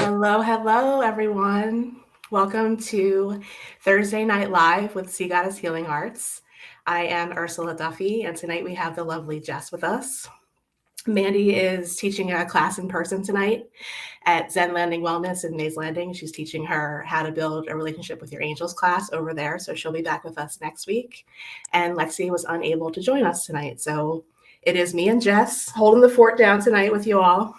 Hello, everyone. Welcome to Thursday Night Live with Sea Goddess Healing Arts. I am Ursula Duffy, and tonight we have the lovely Jess with us. Mandy is teaching a class in person tonight at Zen Landing Wellness in Mays Landing. She's teaching her how to build a relationship with your angels class over there. So she'll be back with us next week. And Lexi was unable to join us tonight. So it is me and Jess holding the fort down tonight with you all.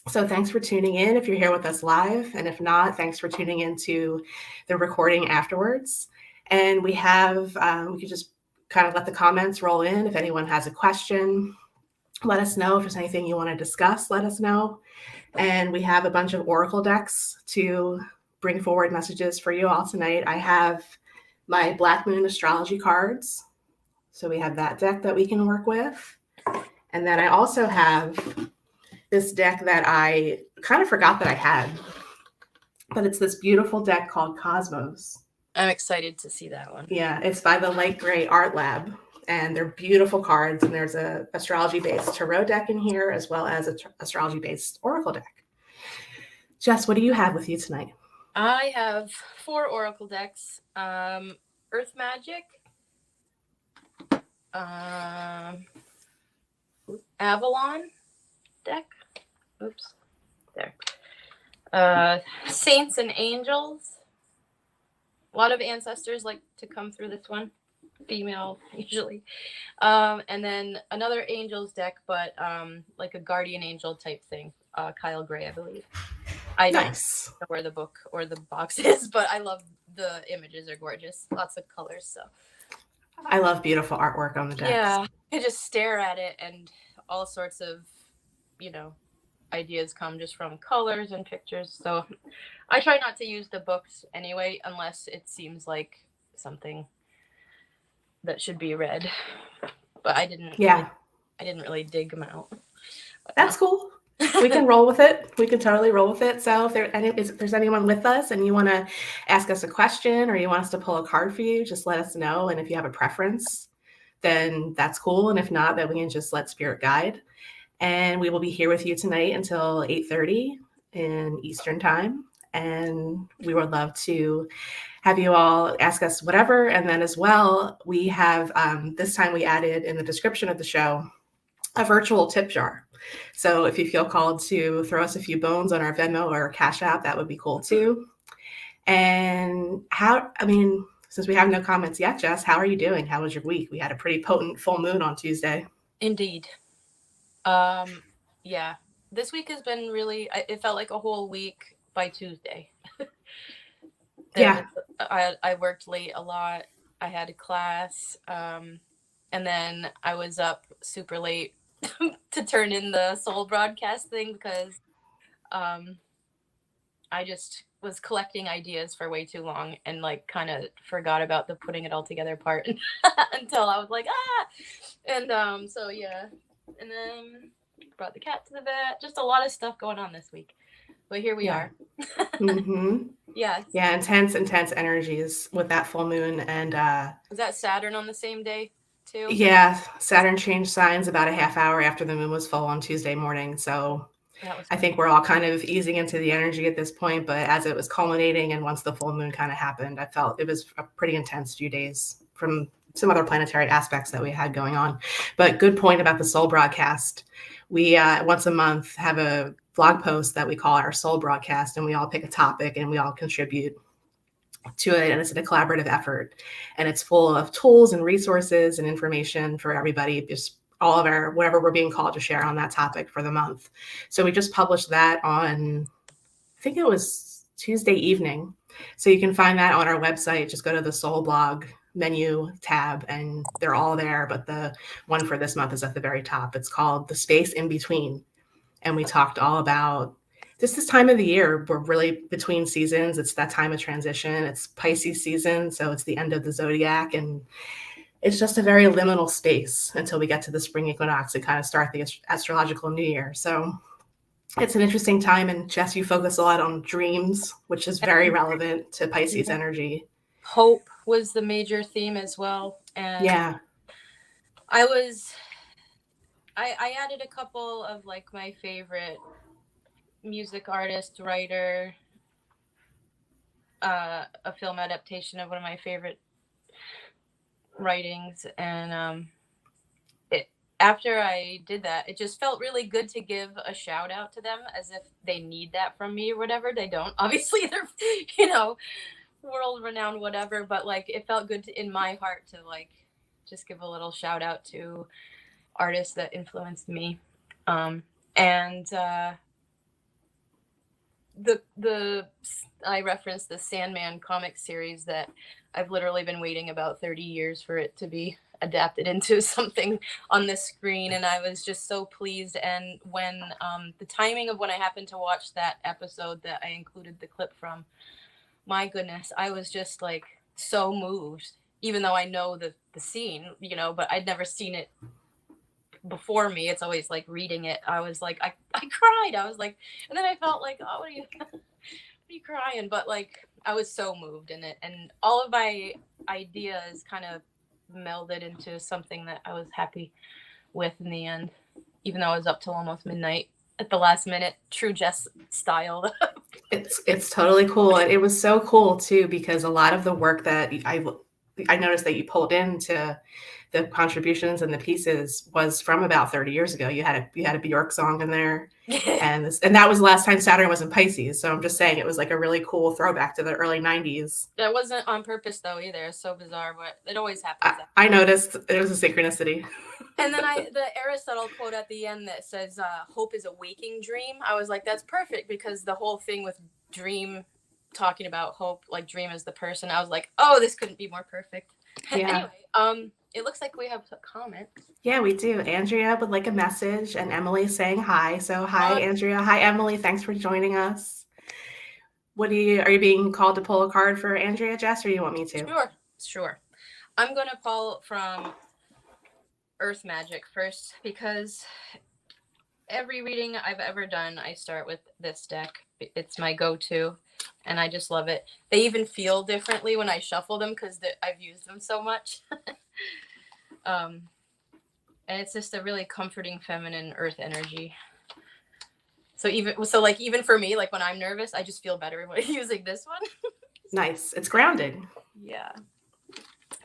So thanks for tuning in if you're here with us live. And if not, thanks for tuning into the recording afterwards. And we could just kind of let the comments roll in. If anyone has a question, let us know. If there's anything you want to discuss, let us know. And we have a bunch of oracle decks to bring forward messages for you all tonight. I have my Black Moon astrology cards. So we have that deck that we can work with. And then I also have this deck that I kind of forgot that I had, but it's this beautiful deck called Cosmos. I'm excited to see that one. Yeah, it's by the Light Gray Art Lab, and they're beautiful cards. And there's a astrology-based tarot deck in here, as well as an astrology-based oracle deck. Jess, what do you have with you tonight? I have 4 oracle decks. Earth Magic, Avalon deck. Oops, there. Saints and Angels. A lot of ancestors like to come through this one, female usually. And then another angels deck, but like a guardian angel type thing. Kyle Gray, I believe. I don't know where the book or the box is, but I love the images. Are gorgeous. Lots of colors. So I love beautiful artwork on the decks. Yeah, I just stare at it, and all sorts of, ideas come just from colors and pictures. So I try not to use the books anyway, unless it seems like something that should be read. But I didn't. Yeah, I didn't really dig them out. That's cool. We can roll with it. We can totally roll with it. So if there's anyone with us and you want to ask us a question or you want us to pull a card for you, just let us know. And if you have a preference, then that's cool. And if not, then we can just let spirit guide. And we will be here with you tonight until 8:30 in Eastern time. And we would love to have you all ask us whatever. And then as well, we have, this time we added in the description of the show, a virtual tip jar. So if you feel called to throw us a few bones on our Venmo or Cash App, that would be cool too. And since we have no comments yet, Jess, how are you doing? How was your week? We had a pretty potent full moon on Tuesday. Indeed. Yeah, this week has been really, it felt like a whole week by Tuesday. I worked late a lot. I had a class, and then I was up super late to turn in the soul broadcast thing because I just was collecting ideas for way too long and kind of forgot about the putting it all together part until I was like, and so yeah, and then brought the cat to the vet. Just a lot of stuff going on this week, but here we are. Mm-hmm. Yes. Yeah, intense energies with that full moon. And was that Saturn on the same day too? Yeah, Saturn changed signs about a half hour after the moon was full on Tuesday morning. So I think we're all kind of easing into the energy at this point, but as it was culminating and once the full moon kind of happened, I felt it was a pretty intense few days from some other planetary aspects that we had going on. But good point about the soul broadcast. We once a month have a blog post that we call our soul broadcast, and we all pick a topic and we all contribute to it, and it's a collaborative effort, and it's full of tools and resources and information for everybody, just all of our whatever we're being called to share on that topic for the month. So we just published that on, I think it was Tuesday evening. So you can find that on our website. Just go to the Soul Blog menu tab and they're all there, but the one for this month is at the very top. It's called The Space in Between, and we talked all about just this time of the year. We're really between seasons. It's that time of transition. It's Pisces season, so it's the end of the zodiac, and it's just a very liminal space until we get to the spring equinox and kind of start the astrological new year. So it's an interesting time. And Jess, you focus a lot on dreams, which is very relevant to Pisces energy. Hope was the major theme as well. And yeah, I added a couple of my favorite music artist, writer, a film adaptation of one of my favorite writings, and after I did that, it just felt really good to give a shout out to them as if they need that from me or whatever. They don't. Obviously, they're, world renowned, whatever, but like it felt good in my heart to like just give a little shout out to artists that influenced me. And the I referenced the Sandman comic series that I've literally been waiting about 30 years for it to be adapted into something on the screen, and I was just so pleased. And when the timing of when I happened to watch that episode that I included the clip from, my goodness, I was just like so moved, even though I know the scene, but I'd never seen it before me. It's always like reading it. I was like, I cried. I was like, and then I felt like, oh, what are you crying? But like, I was so moved in it, and all of my ideas kind of melded into something that I was happy with in the end, even though I was up till almost midnight at the last minute, true Jess style. It's totally cool. And it was so cool too, because a lot of the work that I noticed that you pulled into the contributions and the pieces was from about 30 years ago. You had a Bjork song in there, and that was the last time Saturn was in Pisces. So I'm just saying it was like a really cool throwback to the early 90s. That wasn't on purpose though either. It's so bizarre, but it always happens. I noticed there was a synchronicity. And then the Aristotle quote at the end that says, hope is a waking dream. I was like, that's perfect, because the whole thing with dream, talking about hope, like dream as the person, I was like, oh, this couldn't be more perfect. Yeah. Anyway, it looks like we have a comment. Yeah, we do. Andrea would like a message, and Emily saying hi. So hi, Andrea. Hi, Emily. Thanks for joining us. Are you being called to pull a card for Andrea, Jess, or do you want me to? Sure. I'm going to pull from Earth Magic first, because every reading I've ever done, I start with this deck. It's my go-to, and I just love it. They even feel differently when I shuffle them because I've used them so much. And it's just a really comforting feminine earth energy. So even for me, like when I'm nervous, I just feel better when using this one. Nice. It's grounded. Yeah.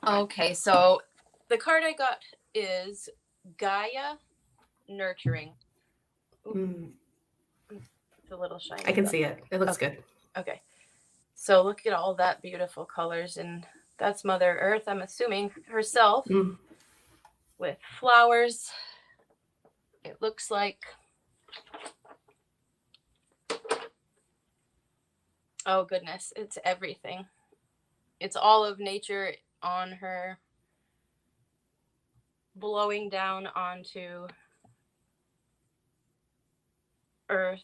Okay, so the card I got is Gaia Nurturing. It's a little shiny. I can see it. It looks good. Okay. So look at all that beautiful colors, and that's Mother Earth, I'm assuming, herself, with flowers. It looks like, oh goodness, it's everything. It's all of nature on her, blowing down onto Earth.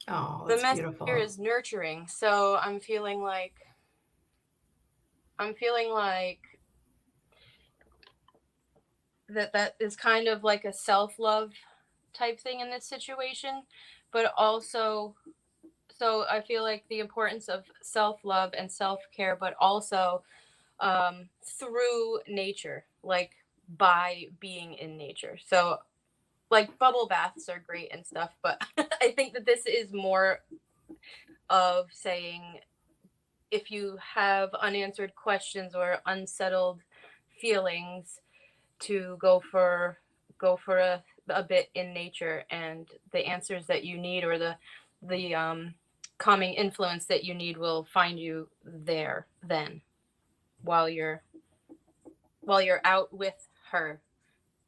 Oh, that's the message beautiful. Here is nurturing. So I'm feeling like that is kind of like a self-love type thing in this situation, but also, so I feel like the importance of self-love and self-care, but also through nature, like by being in nature. So like bubble baths are great and stuff, but I think that this is more of saying, if you have unanswered questions or unsettled feelings, to go for a bit in nature, and the answers that you need, or the calming influence that you need, will find you there then, while you're out with her.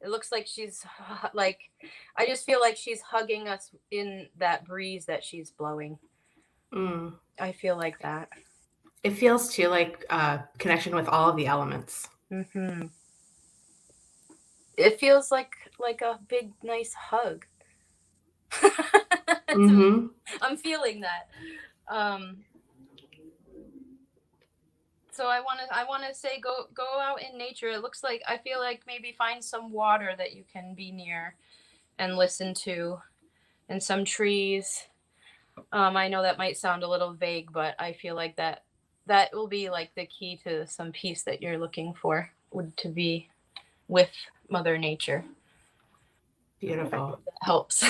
It looks like she's like, I just feel like she's hugging us in that breeze that she's blowing. I feel like that. It feels too like connection with all of the elements. Mm-hmm. It feels like a big, nice hug. Mm-hmm. I'm feeling that. So I want to say, go out in nature. It looks like, I feel like maybe find some water that you can be near and listen to, and some trees. I know that might sound a little vague, but I feel like that will be like the key to some peace that you're looking for, would to be with Mother Nature. Beautiful. That helps.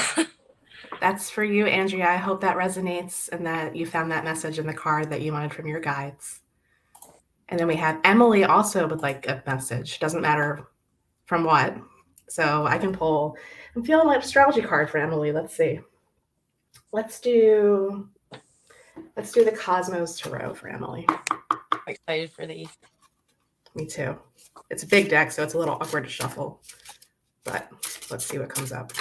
That's for you, Andrea. I hope that resonates and that you found that message in the card that you wanted from your guides. And then we have Emily also with like a message. Doesn't matter from what. So I can pull. I'm feeling like astrology card for Emily. Let's see. Let's do the Cosmos Tarot for Emily. I'm excited for these. Me too. It's a big deck, so it's a little awkward to shuffle. But let's see what comes up.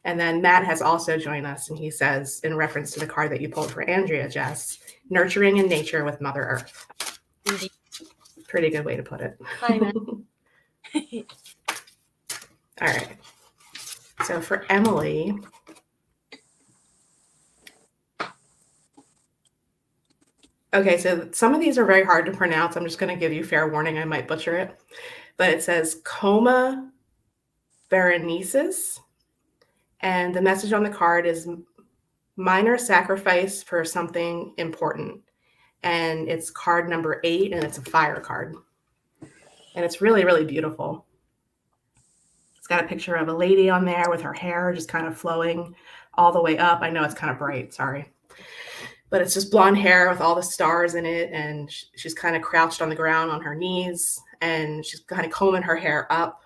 And then Matt has also joined us, and he says, in reference to the card that you pulled for Andrea, Jess, nurturing in nature with Mother Earth. Indeed. Pretty good way to put it. Hi, Matt. All right. So for Emily, okay, so some of these are very hard to pronounce. I'm just going to give you fair warning. I might butcher it. But it says Coma Berenices. And the message on the card is minor sacrifice for something important. And it's card number 8, and it's a fire card. And it's really, really beautiful. It's got a picture of a lady on there with her hair just kind of flowing all the way up. I know it's kind of bright, sorry. But it's just blonde hair with all the stars in it. And she's kind of crouched on the ground on her knees. And she's kind of combing her hair up.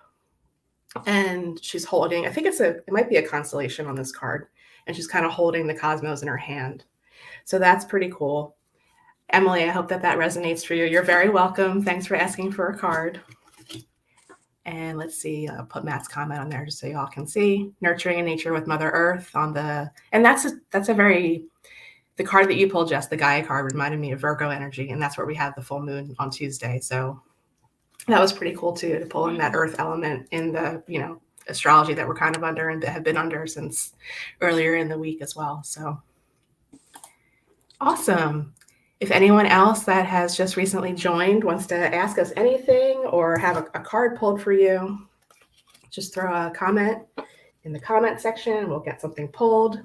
And she's holding, I think it might be a constellation on this card. And she's kind of holding the cosmos in her hand. So that's pretty cool. Emily, I hope that resonates for you. You're very welcome. Thanks for asking for a card. And let's see, I'll put Matt's comment on there just so y'all can see. Nurturing in nature with Mother Earth on the, and that's a very, the card that you pulled, Jess, the Gaia card, reminded me of Virgo energy. And that's where we have the full moon on Tuesday. So that was pretty cool too, to pull in that earth element in the, astrology that we're kind of under and have been under since earlier in the week as well. So awesome. If anyone else that has just recently joined wants to ask us anything or have a card pulled for you, just throw a comment in the comment section. We'll get something pulled.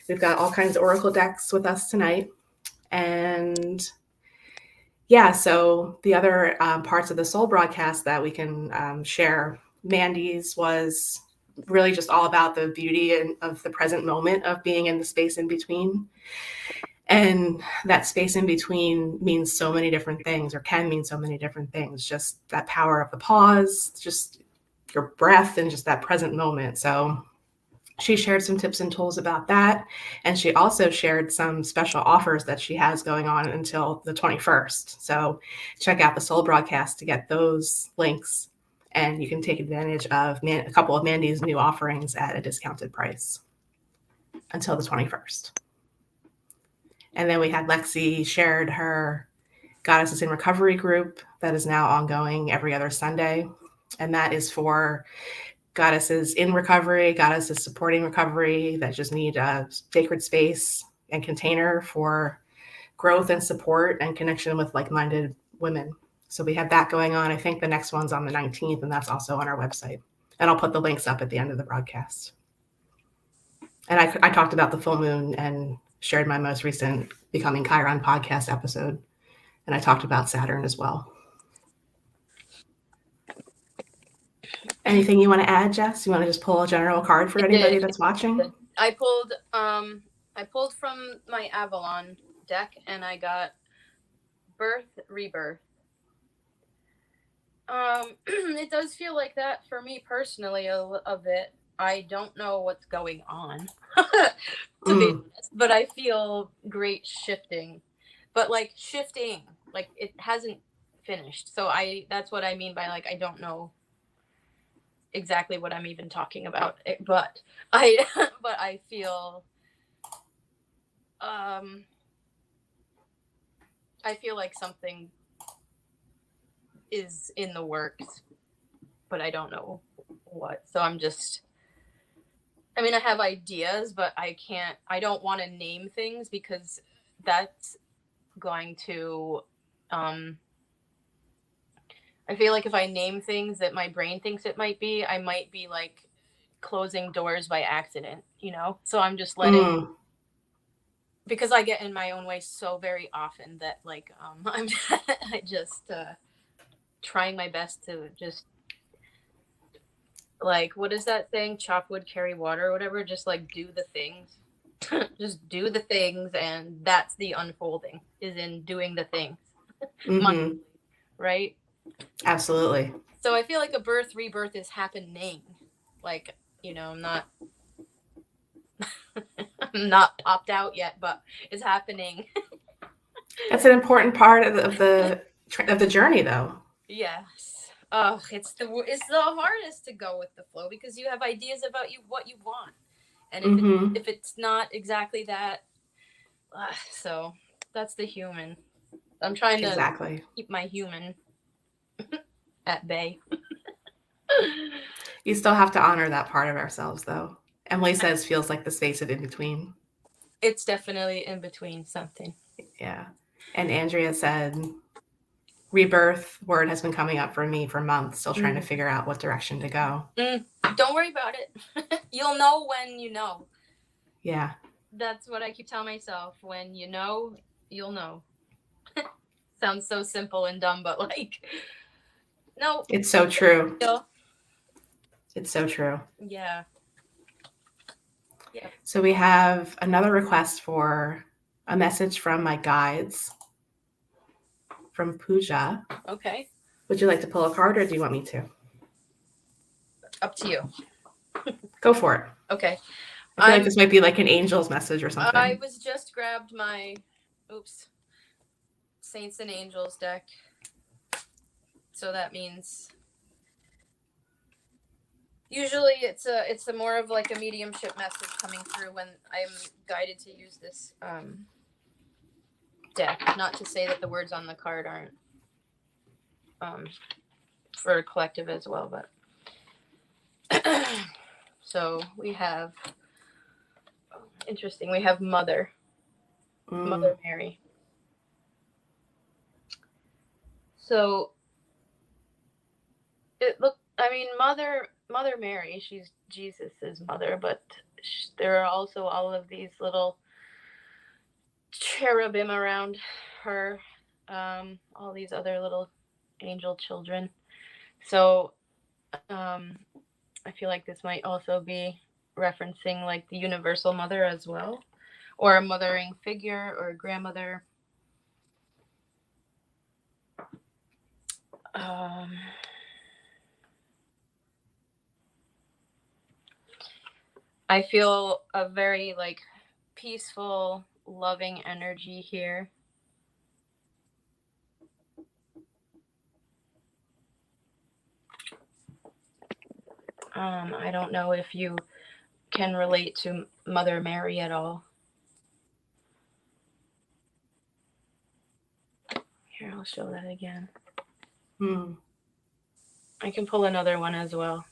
We've got all kinds of oracle decks with us tonight. And yeah, so the other parts of the soul broadcast that we can share, Mandy's was really just all about the beauty of the present moment of being in the space in between. And that space in between means so many different things, or can mean so many different things. Just that power of the pause, just your breath, and just that present moment. So she shared some tips and tools about that. And she also shared some special offers that she has going on until the 21st. So check out the Soul broadcast to get those links. And you can take advantage of a couple of Mandy's new offerings at a discounted price until the 21st. And then we had Lexi shared her Goddesses in Recovery group that is now ongoing every other Sunday. And that is for goddesses in recovery, goddesses supporting recovery that just need a sacred space and container for growth and support and connection with like-minded women. So we have that going on. I think the next one's on the 19th, and that's also on our website. And I'll put the links up at the end of the broadcast. And I talked about the full moon and shared my most recent Becoming Chiron podcast episode. And I talked about Saturn as well. Anything you want to add, Jess? You want to just pull a general card for anybody that's watching? I pulled from my Avalon deck, and I got Birth, Rebirth. It does feel like that for me personally a bit. I don't know what's going on, to be honest, but I feel great shifting. But like shifting, like it hasn't finished. So that's what I mean by like I don't know exactly what I'm even talking about. But I feel like something is in the works, but I don't know what. So I have ideas, but I don't want to name things because that's going to, I feel like if I name things that my brain thinks it might be, I might be like closing doors by accident, So I'm just letting, because I get in my own way so very often that like, I'm I just trying my best to just like, what is that thing? Chop wood, carry water, or whatever. Just like do the things. Just do the things, and that's the unfolding, is in doing the things. Mm-hmm. Right? Absolutely. So I feel like a birth, rebirth is happening. Like, I'm not I'm not popped out yet, but it's happening. That's an important part of the journey, though. Yes. Oh, it's the hardest to go with the flow, because you have ideas about what you want, and Mm-hmm. if it's not exactly that, so that's the human. I'm trying to Exactly. keep my human at bay. You still have to honor that part of ourselves, though. Emily says feels like the space of in between. It's definitely in between something. Yeah. And Andrea said, rebirth word has been coming up for me for months, still trying to figure out what direction to go. Don't worry about it. You'll know when you know. Yeah. That's what I keep telling myself. When you know, you'll know. Sounds so simple and dumb, but like, no. It's so true. It's so true. Yeah. Yeah. So we have another request for a message from my guides, from Pooja. Okay. Would you like to pull a card, or do you want me to? Up to you. Go for it. Okay. I feel like this might be like an angel's message or something. I was just grabbed my Saints and Angels deck. So that means usually it's a more of like a mediumship message coming through when I'm guided to use this deck. Not to say that the words on the card aren't for a collective as well, but so we have interesting. We have Mother Mary. So Mother Mary, she's Jesus's mother, but there are also all of these little cherubim around her, all these other little angel children. So I feel like this might also be referencing like the universal mother as well, or a mothering figure, or a grandmother. I feel a very like peaceful, loving energy here. I don't know if you can relate to Mother Mary at all. Here, I'll show that again. I can pull another one as well.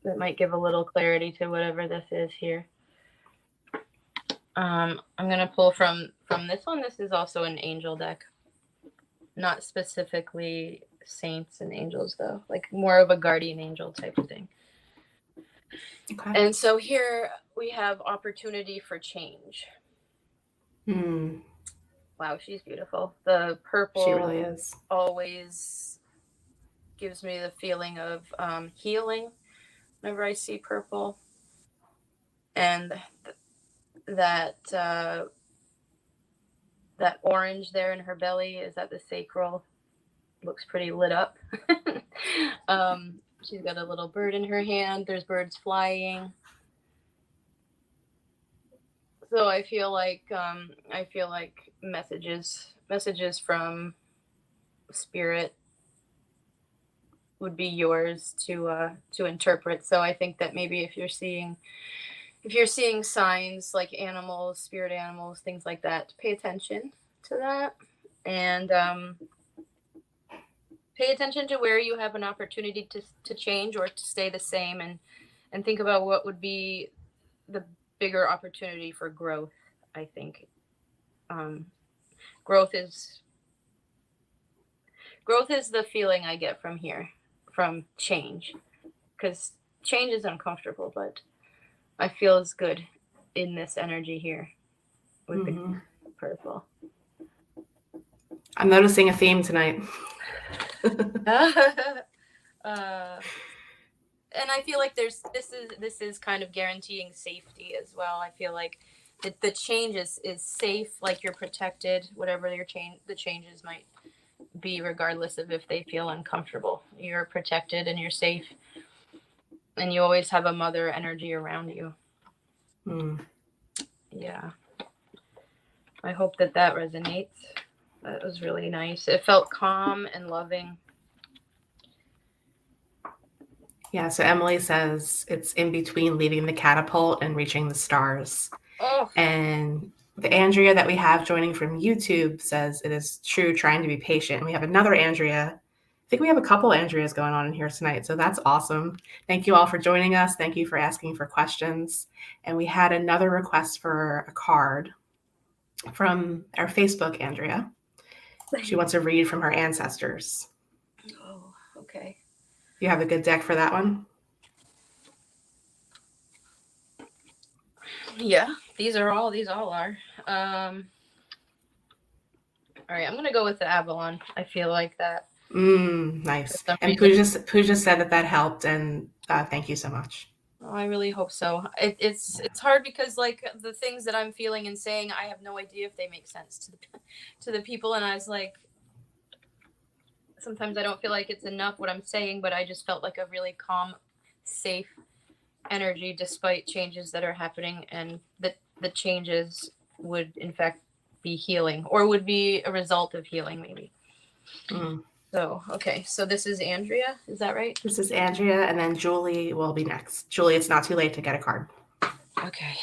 That might give a little clarity to whatever this is here. I'm gonna pull from this one. This is also an angel deck. Not specifically saints and angels though, like more of a guardian angel type of thing. Okay. And so here we have opportunity for change. Wow, she's beautiful. The purple, she really is, always gives me the feeling of healing whenever I see purple. And that orange there in her belly, is that the sacral? Looks pretty lit up. She's got a little bird in her hand. There's birds flying. So I feel like messages from spirit would be yours to interpret. So I think that maybe if you're seeing signs like animals, spirit animals, things like that, pay attention to that, and pay attention to where you have an opportunity to change or to stay the same, and think about what would be the bigger opportunity for growth. I think growth is the feeling I get from here, from change, because change is uncomfortable, but I feel it's good in this energy here with the purple. I'm noticing a theme tonight. and I feel like this is kind of guaranteeing safety as well. I feel like the change is safe, like you're protected, whatever the changes might be, regardless of if they feel uncomfortable. You're protected and you're safe, and you always have a mother energy around you. Yeah. I hope that resonates. That was really nice. It felt calm and loving. Yeah, so Emily says it's in between leaving the catapult and reaching the stars. Oh. And the Andrea that we have joining from YouTube says it is true, trying to be patient. And we have another Andrea. I think we have a couple Andreas going on in here tonight, so that's awesome. Thank you all for joining us. Thank you for asking for questions. And we had another request for a card from our Facebook Andrea. She wants to read from her ancestors. Oh, okay. You have a good deck for that one? Yeah, these all are. All right, I'm gonna go with the Avalon. I feel like that. Nice. And Pooja said that helped, and thank you so much. Oh, I really hope so. It's hard because like the things that I'm feeling and saying, I have no idea if they make sense to the people, and I was like, sometimes I don't feel like it's enough what I'm saying, but I just felt like a really calm, safe energy despite changes that are happening, and the changes would in fact be healing, or would be a result of healing, maybe. So okay, so this is Andrea, is that right? This is Andrea, and then Julie will be next. Julie, it's not too late to get a card. Okay,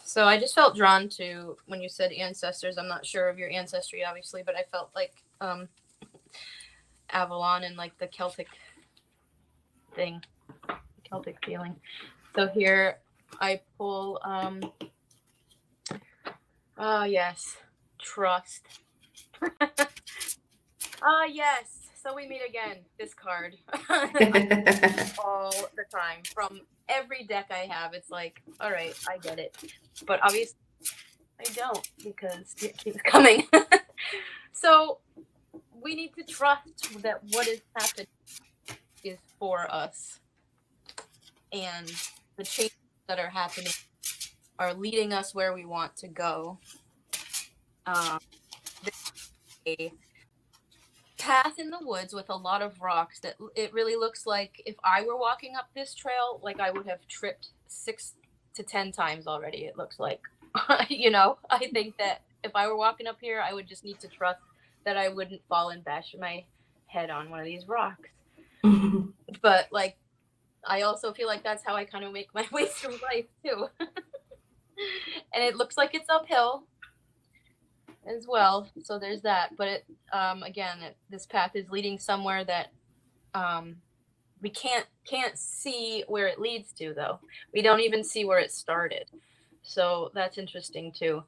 so I just felt drawn to, when you said ancestors, I'm not sure of your ancestry obviously, but I felt like Avalon and like the Celtic feeling. So here I pull yes, trust. Yes, so we meet again, this card. All the time from every deck I have. It's like, all right, I get it, but obviously I don't, because it keeps coming. So we need to trust that what is happening is for us, and the changes that are happening are leading us where we want to go. A path in the woods with a lot of rocks that it really looks like if I were walking up this trail, like I would have tripped 6 to 10 times already. It looks like, you know, I think that if I were walking up here, I would just need to trust that I wouldn't fall and bash my head on one of these rocks. But like, I also feel like that's how I kind of make my way through life too. And it looks like it's uphill as well, so there's that. But it, again, this path is leading somewhere that we can't see where it leads to, though. We don't even see where it started, so that's interesting too.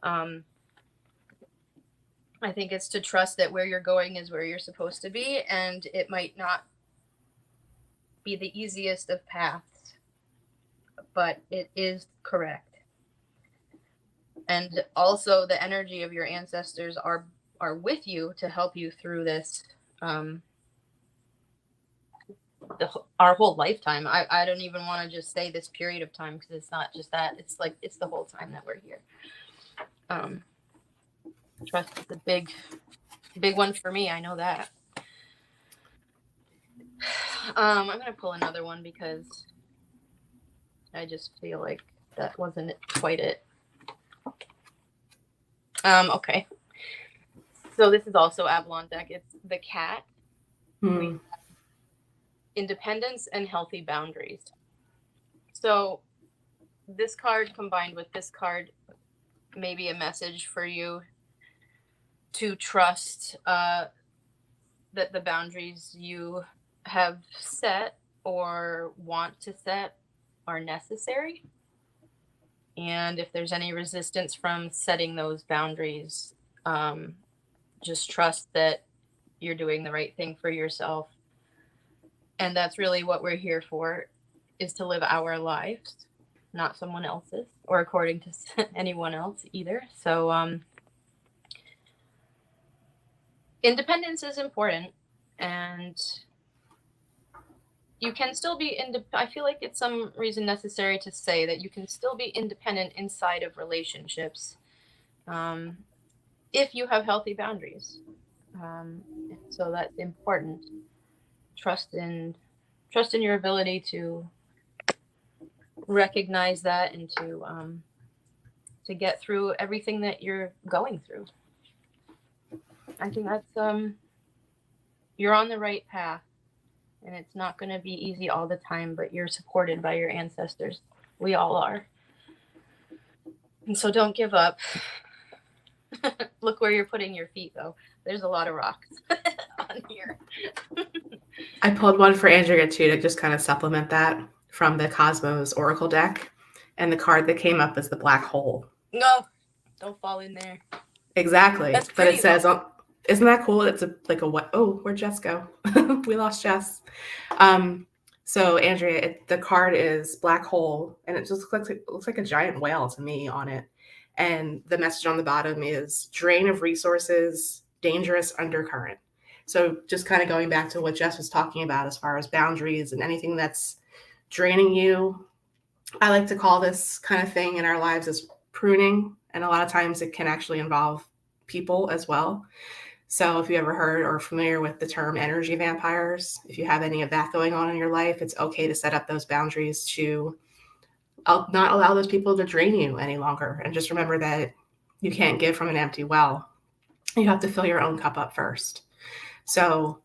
I think it's to trust that where you're going is where you're supposed to be, and it might not be the easiest of paths, but it is correct. And also the energy of your ancestors are with you to help you through this, our whole lifetime. I don't even want to just say this period of time, because it's not just that. It's like, it's the whole time that we're here. Trust is a big one for me. I know that. I'm gonna pull another one because I just feel like that wasn't quite it. Okay. So this is also Avalon deck. It's the cat. Independence and healthy boundaries. So this card combined with this card may be a message for you to trust that the boundaries you have set or want to set are necessary. And if there's any resistance from setting those boundaries, just trust that you're doing the right thing for yourself. And that's really what we're here for, is to live our lives, not someone else's, or according to anyone else either. So independence is important, and you can still be I feel like it's some reason necessary to say that you can still be independent inside of relationships, if you have healthy boundaries. So that's important. Trust in your ability to recognize that and to get through everything that you're going through. I think that's you're on the right path, and it's not going to be easy all the time, but you're supported by your ancestors. We all are. And so don't give up. Look where you're putting your feet, though. There's a lot of rocks on here. I pulled one for Andrea too to just kind of supplement that from the Cosmos Oracle deck. And the card that came up is the black hole. No, don't fall in there. Exactly. But it says, isn't that cool? It's like a what? Oh, where'd Jess go? We lost Jess. So Andrea, the card is black hole, and it just looks like a giant whale to me on it. And the message on the bottom is drain of resources, dangerous undercurrent. So just kind of going back to what Jess was talking about as far as boundaries and anything that's draining you. I like to call this kind of thing in our lives as pruning. And a lot of times it can actually involve people as well. So if you ever heard or familiar with the term energy vampires, if you have any of that going on in your life, it's okay to set up those boundaries to not allow those people to drain you any longer. And just remember that you can't give from an empty well. You have to fill your own cup up first. So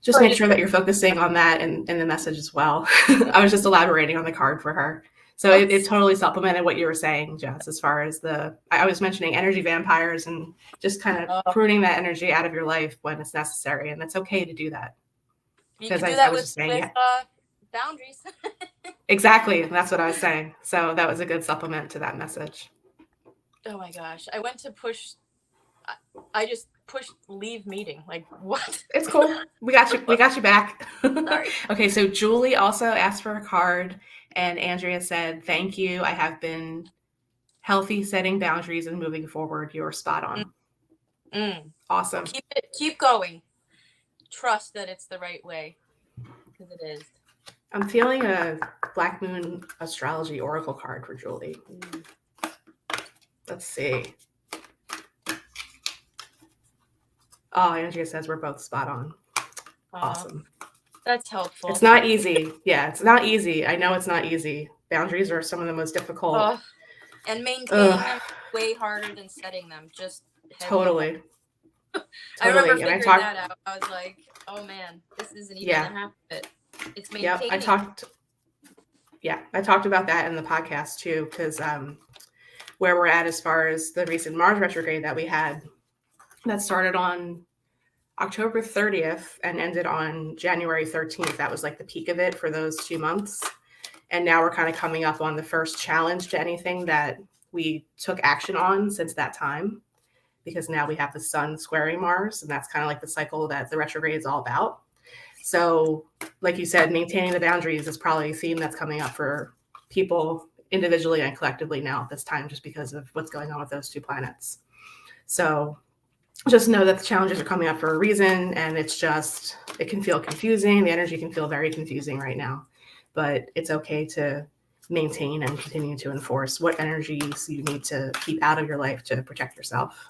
just make sure that you're focusing on that in the message as well. I was just elaborating on the card for her. So it totally supplemented what you were saying, Jess, as far as I was mentioning energy vampires and just kind of pruning that energy out of your life when it's necessary. And it's okay to do that. You can do that with boundaries. Exactly. That's what I was saying. So that was a good supplement to that message. Oh my gosh. I went to I just pushed leave meeting. Like, what? It's cool. We got you. We got you back. Sorry. Okay. So Julie also asked for a card, and Andrea said, "Thank you. I have been healthy, setting boundaries and moving forward. You're spot on." Awesome. Keep going. Trust that it's the right way, because it is. I'm feeling a Black Moon Astrology Oracle card for Julie. Let's see. Oh, Andrea says we're both spot on. Awesome. That's helpful. It's not easy. Yeah, it's not easy. I know it's not easy. Boundaries are some of the most difficult. And maintaining them way harder than setting them. Just totally. I remember figuring that out. I was like, oh man, this isn't even half of it. It's maintaining. I talked about that in the podcast too, because where we're at as far as the recent Mars retrograde that we had, that started on October 30th and ended on January 13th. That was like the peak of it for those 2 months. And now we're kind of coming up on the first challenge to anything that we took action on since that time, because now we have the sun squaring Mars, and that's kind of like the cycle that the retrograde is all about. So like you said, maintaining the boundaries is probably a theme that's coming up for people individually and collectively now at this time, just because of what's going on with those two planets. So just know that the challenges are coming up for a reason, and it can feel confusing. The energy can feel very confusing right now, but it's okay to maintain and continue to enforce what energies you need to keep out of your life to protect yourself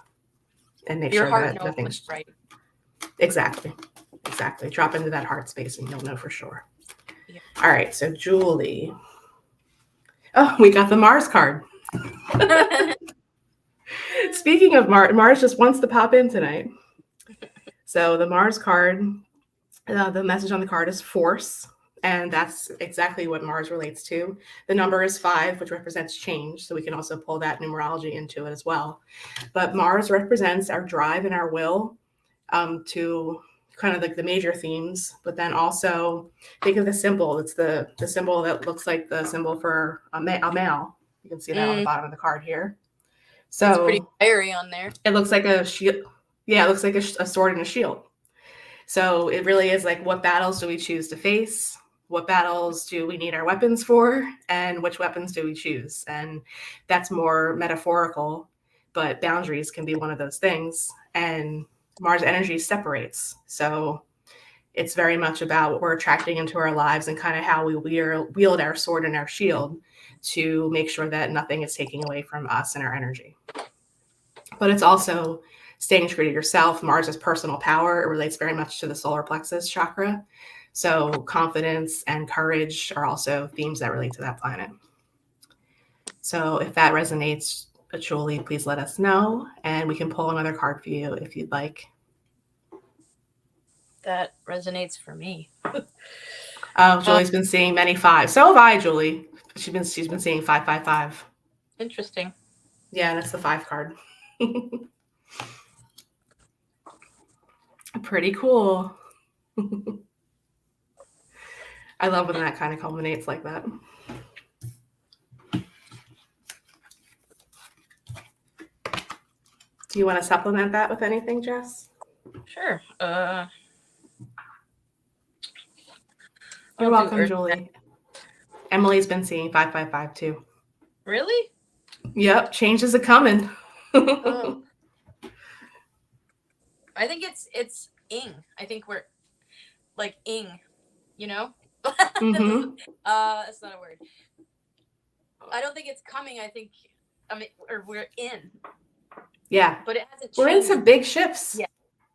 and make sure that nothing's right. Exactly. Drop into that heart space and you'll know for sure. Yeah. All right. So Julie. Oh, we got the Mars card. Speaking of Mars just wants to pop in tonight. So the Mars card, the message on the card is force. And that's exactly what Mars relates to. The number is 5, which represents change. So we can also pull that numerology into it as well. But Mars represents our drive and our will to kind of like the major themes. But then also think of the symbol. It's the symbol that looks like the symbol for a male. You can see that on the bottom of the card here. So it's pretty fiery on there. It looks like a shield. Yeah, it looks like a sword and a shield. So it really is like, what battles do we choose to face? What battles do we need our weapons for? And which weapons do we choose? And that's more metaphorical, but boundaries can be one of those things. And Mars energy separates. So It's very much about what we're attracting into our lives and kind of how we wield our sword and our shield to make sure that nothing is taking away from us and our energy. But it's also staying true to yourself. Mars is personal power. It relates very much to the solar plexus chakra. So confidence and courage are also themes that relate to that planet. So if that resonates, Julie, please let us know, and we can pull another card for you if you'd like. That resonates for me. Oh, Julie's been seeing many fives. So have I, Julie. She's been seeing 555. Interesting. Yeah, that's the 5 card. Pretty cool. I love when that kind of culminates like that. Do you want to supplement that with anything, Jess? Sure. You're welcome, Julie. Emily's been seeing 555 too. Really? Yep, changes are coming. I think it's ing. I think we're like ing, you know? Mm-hmm. That's not a word. I don't think it's coming. Or we're in. Yeah. But it hasn't changed. We're in some big shifts. Yeah.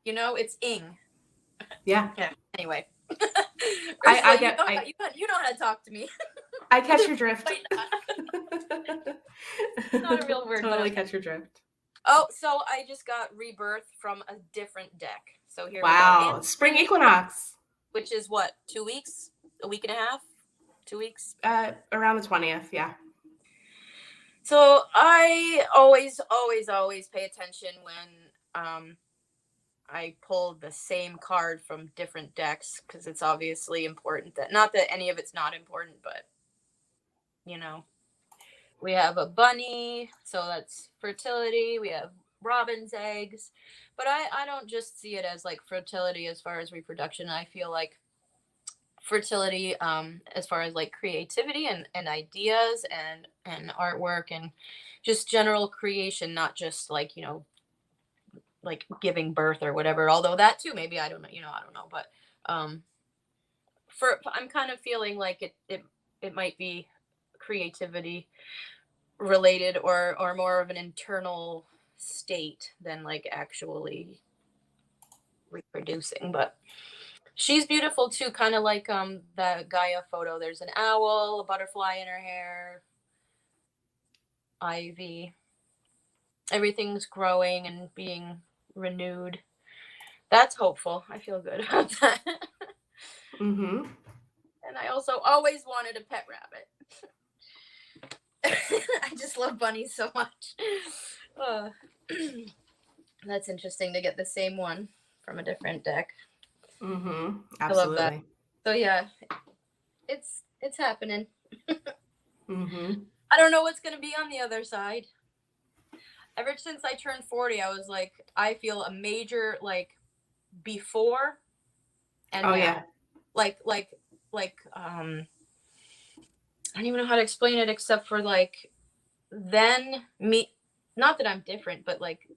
You know, it's ing. Yeah. Yeah. Anyway. I get you know how to talk to me. I catch your drift. Not a real word. Totally catch your drift. Oh, so I just got rebirth from a different deck. So here we go. Wow. Spring equinox. Which is what, 2 weeks? A week and a half? 2 weeks? Around the 20th, yeah. So I always pay attention when I pulled the same card from different decks, because it's obviously important that, not that any of it's not important, but you know, we have a bunny, so that's fertility. We have robin's eggs, but I don't just see it as like fertility as far as reproduction. I feel like fertility as far as like creativity and ideas and artwork and just general creation, not just like, you know, like giving birth or whatever, although that too, maybe, I don't know, I don't know, but I'm kind of feeling like it might be creativity related, or more of an internal state than like actually reproducing. But she's beautiful too, kind of like the Gaia photo. There's an owl, a butterfly in her hair, ivy. Everything's growing and being renewed. That's hopeful. I feel good about that. Mm-hmm. And I also always wanted a pet rabbit. I just love bunnies so much. That's interesting to get the same one from a different deck. Mm-hmm. Absolutely. I love that. So yeah, it's happening. Mm-hmm. I don't know what's going to be on the other side. Ever since I turned 40, I was like, I feel a major like before and now. Yeah. Like I don't even know how to explain it, except for like then me, not that I'm different, but like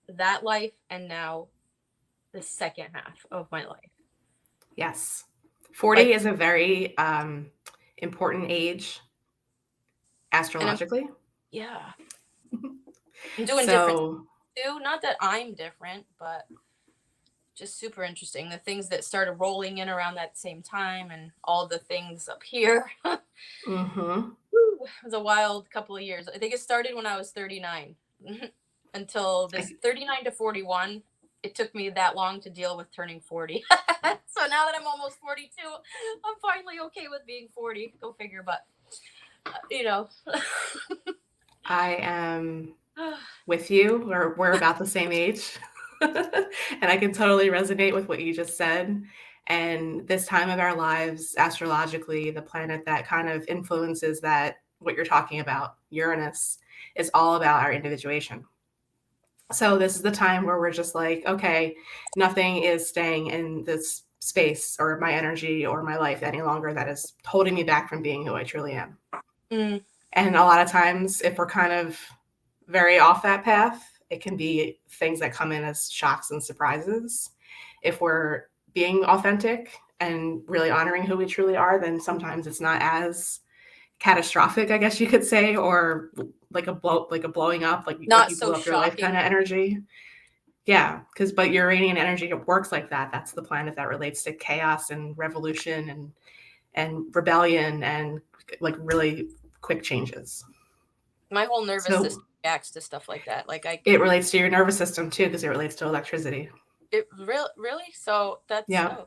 that life and now the second half of my life. Yes. 40 is a very important age astrologically. Yeah. I'm doing different too. Not that I'm different, but just super interesting. The things that started rolling in around that same time and all the things up here. Mm-hmm. It was a wild couple of years. I think it started when I was 39 until this 39 to 41. It took me that long to deal with turning 40. So now that I'm almost 42, I'm finally okay with being 40. Go figure. But, you know. I am with you. We're about the same age. And I can totally resonate with what you just said. And this time of our lives, astrologically, the planet that kind of influences that, what you're talking about, Uranus, is all about our individuation. So this is the time where we're just like, okay, nothing is staying in this space or my energy or my life any longer that is holding me back from being who I truly am. Mm. And a lot of times, if we're kind of very off that path, it can be things that come in as shocks and surprises. If we're being authentic and really honoring who we truly are, then sometimes it's not as catastrophic, I guess you could say, or like a blowing up, like Not you so blew up your life kind shocking. of energy. Yeah, but Uranian energy works like that. That's the planet that relates to chaos and revolution and rebellion and like really quick changes. My whole nervous So system reacts to stuff like that. Like it relates to your nervous system too, because it relates to electricity. It really? So that's Yeah.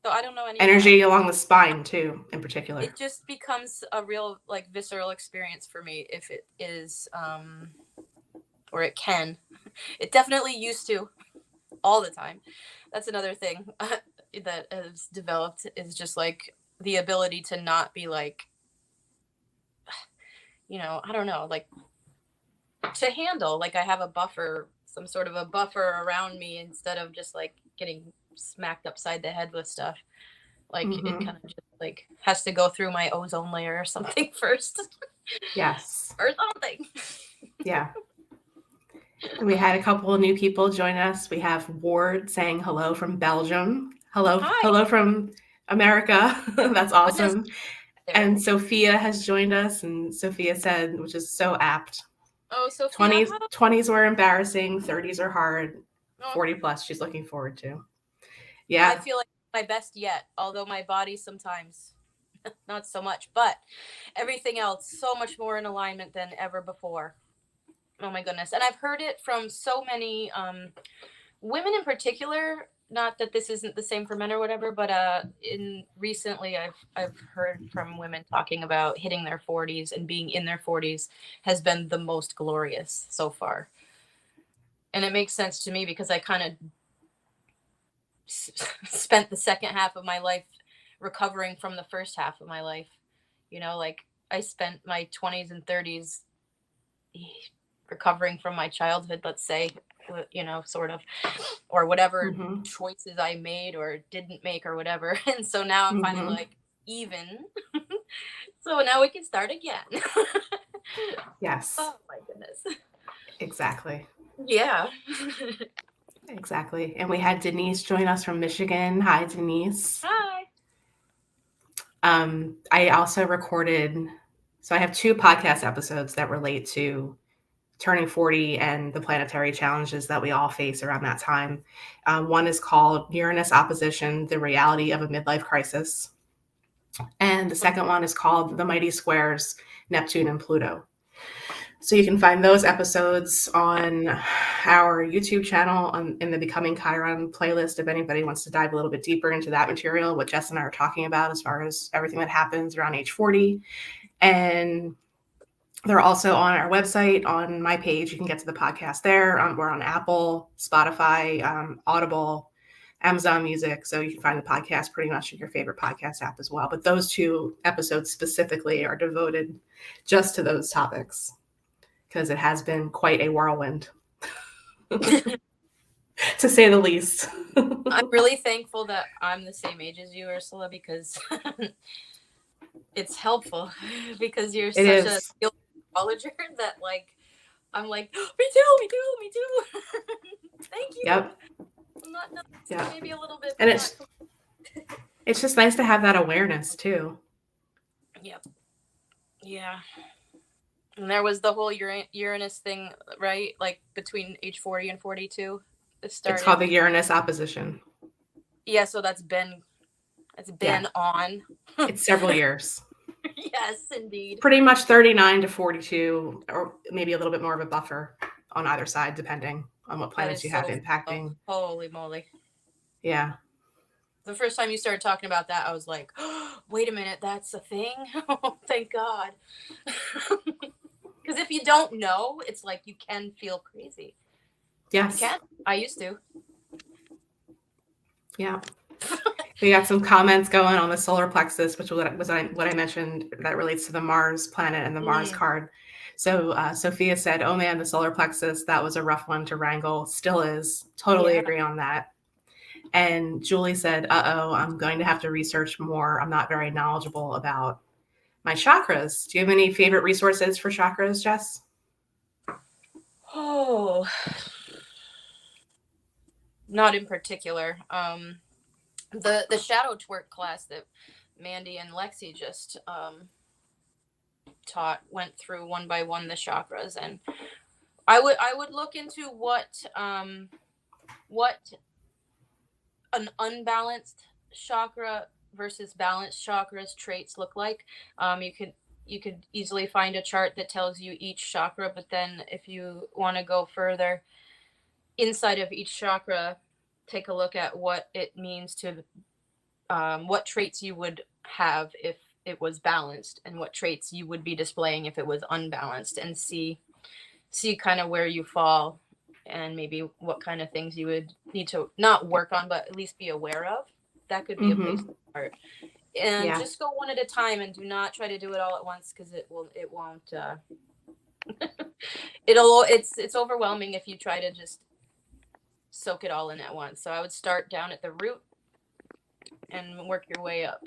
So I don't know any Energy of that. along the spine too, in particular. It just becomes a real like visceral experience for me if it is or it can. It definitely used to all the time. That's another thing that has developed is just like the ability to not be like, I don't know, like to handle, like I have a buffer, some sort of a buffer around me instead of just like getting smacked upside the head with stuff. Like it kind of just like has to go through my ozone layer or something first. Yes. Or something. Yeah. And we had a couple of new people join us. We have Ward saying hello from Belgium. Hello from America. That's awesome. And Sophia has joined us, and Sophia said, which is so apt. Oh, Sophia. 20s were embarrassing, 30s are hard, 40 plus she's looking forward to. Yeah. I feel like my best yet, although my body sometimes not so much, but everything else so much more in alignment than ever before. Oh my goodness. And I've heard it from so many women in particular, not that this isn't the same for men or whatever, but in recently I've heard from women talking about hitting their 40s and being in their 40s has been the most glorious so far. And it makes sense to me because I kind of spent the second half of my life recovering from the first half of my life. Like I spent my 20s and 30s recovering from my childhood, let's say, sort of, or whatever choices I made or didn't make or whatever. And so now I'm finally like even. So now we can start again. Yes. Oh my goodness. Exactly. Yeah. Exactly. And we had Denise join us from Michigan. Hi, Denise. Hi. I also recorded, so I have 2 podcast episodes that relate to turning 40 and the planetary challenges that we all face around that time. One is called Uranus Opposition, The Reality of a Midlife Crisis. And the second one is called The Mighty Squares, Neptune and Pluto. So you can find those episodes on our YouTube channel in the Becoming Chiron playlist if anybody wants to dive a little bit deeper into that material, what Jess and I are talking about as far as everything that happens around age 40. And they're also on our website, on my page. You can get to the podcast there. We're on Apple, Spotify, Audible, Amazon Music. So you can find the podcast pretty much in your favorite podcast app as well. But those 2 episodes specifically are devoted just to those topics because it has been quite a whirlwind, to say the least. I'm really thankful that I'm the same age as you, Ursula, because it's helpful because you're such a skilled astrologer that like I'm like, me too. Thank you. Yep. I'm not nuts, maybe a little bit. And it's just nice to have that awareness too. Yep. Yeah. And there was the whole Uranus thing, right? Like between age 40 and 42. It's called the Uranus opposition. Yeah, so it's been on. It's several years. Yes, indeed. Pretty much 39 to 42, or maybe a little bit more of a buffer on either side, depending on what planets you have impacting. Holy moly. Yeah. The first time you started talking about that, I was like, oh, wait a minute, that's a thing? Oh, thank God. Because if you don't know, it's like you can feel crazy. Yes. You can. I used to. Yeah. We got some comments going on the solar plexus, which was what I mentioned that relates to the Mars planet and the Mars card. So Sophia said, oh man, the solar plexus, that was a rough one to wrangle. Still is. Totally agree on that. And Julie said, I'm going to have to research more. I'm not very knowledgeable about my chakras. Do you have any favorite resources for chakras, Jess? Oh, not in particular. the shadow twerk class that Mandy and Lexi just went through one by one the chakras, and I would look into what an unbalanced chakra versus balanced chakras traits look like. You could easily find a chart that tells you each chakra, but then if you want to go further inside of each chakra, take a look at what it means to what traits you would have if it was balanced, and what traits you would be displaying if it was unbalanced, and see kind of where you fall, and maybe what kind of things you would need to not work on, but at least be aware of. That could be a place to start. And just go one at a time, and do not try to do it all at once, because it won't it's overwhelming if you try to just soak it all in at once. So I would start down at the root and work your way up.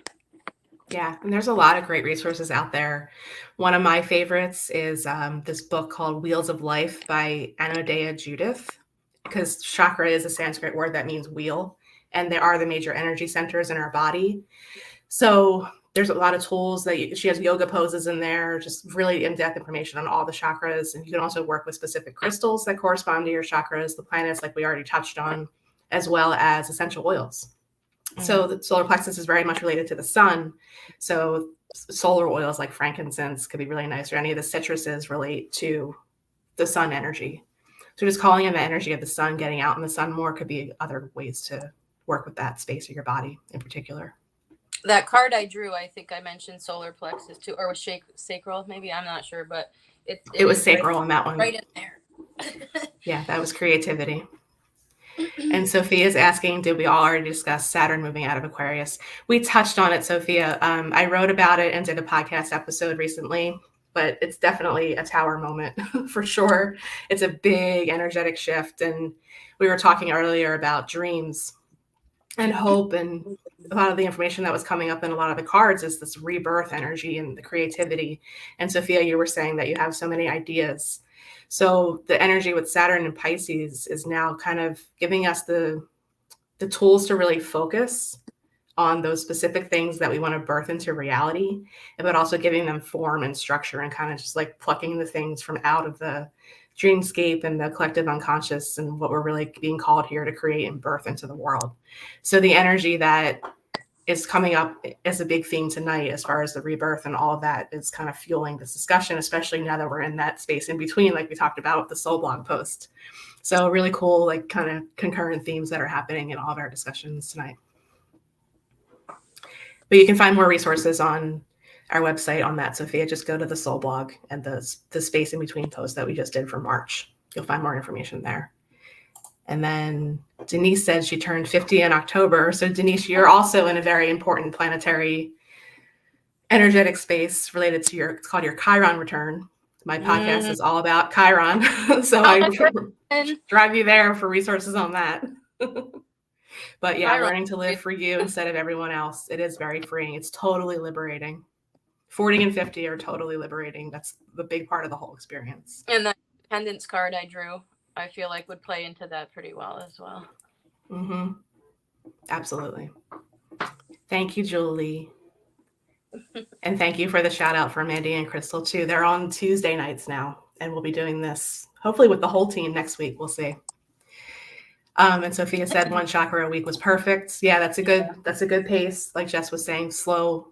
Yeah, and there's a lot of great resources out there. One of my favorites is this book called Wheels of Life by Anodea Judith, because chakra is a Sanskrit word that means wheel, and there are the major energy centers in our body. So there's a lot of tools that she has yoga poses in there, just really in-depth information on all the chakras. And you can also work with specific crystals that correspond to your chakras, the planets like we already touched on, as well as essential oils. So the solar plexus is very much related to the sun. So solar oils like frankincense could be really nice, or any of the citruses relate to the sun energy. So just calling in the energy of the sun, getting out in the sun more, could be other ways to work with that space of your body in particular. That card I drew, I think I mentioned solar plexus too, or was sacral, maybe, I'm not sure, but it was sacral on that one. Right in there. Yeah, that was creativity. And Sophia's asking, did we all already discuss Saturn moving out of Aquarius? We touched on it, Sophia. I wrote about it and did a podcast episode recently, but it's definitely a tower moment for sure. It's a big energetic shift. And we were talking earlier about dreams and hope, and a lot of the information that was coming up in a lot of the cards is this rebirth energy and the creativity. And Sophia, you were saying that you have so many ideas. So the energy with Saturn and Pisces is now kind of giving us the tools to really focus on those specific things that we want to birth into reality, but also giving them form and structure, and kind of just like plucking the things from out of the dreamscape and the collective unconscious, and what we're really being called here to create and birth into the world. So the energy that is coming up as a big theme tonight, as far as the rebirth and all of that, is kind of fueling this discussion, especially now that we're in that space in between, like we talked about with the soul blog post. So really cool, like kind of concurrent themes that are happening in all of our discussions tonight. But you can find more resources on our website on that, Sophia. Just go to the soul blog and the space in between posts that we just did for March. You'll find more information there. And then Denise said she turned 50 in October. So Denise, you're also in a very important planetary energetic space related to it's called your Chiron return. My podcast is all about Chiron. So I drive you there for resources on that. But yeah, Chiron. Learning to live for you instead of everyone else. It is very freeing. It's totally liberating. 40 and 50 are totally liberating. That's the big part of the whole experience. And the independence card I drew, I feel like would play into that pretty well as well. Mm-hmm. Absolutely. Thank you, Julie. And thank you for the shout out for Mandy and Crystal too. They're on Tuesday nights now, and we'll be doing this hopefully with the whole team next week. We'll see. And Sophia said 1 chakra a week was perfect. Yeah, that's a good pace. Like Jess was saying, slow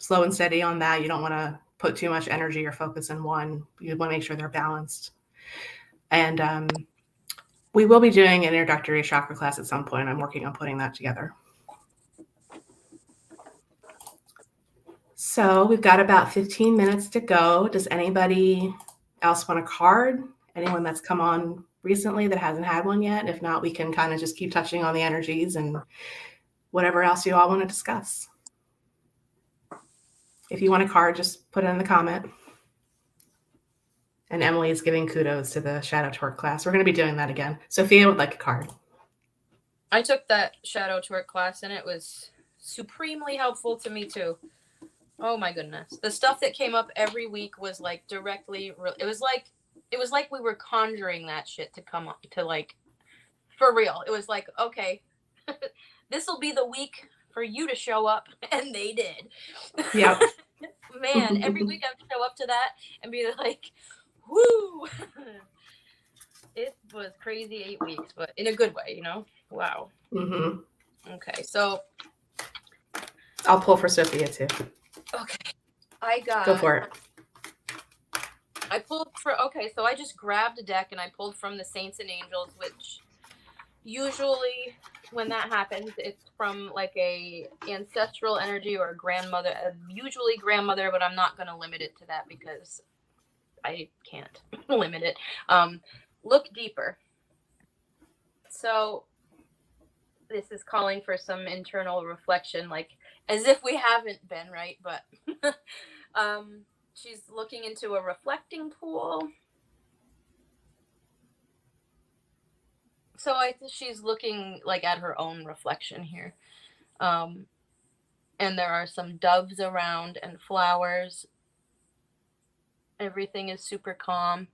and steady on that. You don't want to put too much energy or focus in one. You want to make sure they're balanced. And we will be doing an introductory chakra class at some point. I'm working on putting that together. So we've got about 15 minutes to go. Does anybody else want a card? Anyone that's come on recently that hasn't had one yet? If not, we can kind of just keep touching on the energies and whatever else you all want to discuss. If you want a card, just put it in the comment. And Emily is giving kudos to the Shadow Twerk class. We're going to be doing that again. Sophia would like a card. I took that Shadow Twerk class, and it was supremely helpful to me too. Oh my goodness. The stuff that came up every week was like directly, it was like we were conjuring that shit to come up to, like, for real. It was like, okay, this will be the week for you to show up. And they did. Yep. Man, every week I would show up to that and be like, woo. It was crazy 8 weeks, but in a good way, you know? Wow. Mm-hmm. Okay, so. I'll pull for Sophia too. Okay. Go for it. I pulled for, okay, so I just grabbed a deck and I pulled from the Saints and Angels, which usually when that happens, it's from like a ancestral energy or a grandmother, usually grandmother, but I'm not going to limit it to that because I can't limit it. Look deeper. So this is calling for some internal reflection, like as if we haven't been, right? But she's looking into a reflecting pool. So I think she's looking like at her own reflection here. And there are some doves around and flowers. Everything is super calm.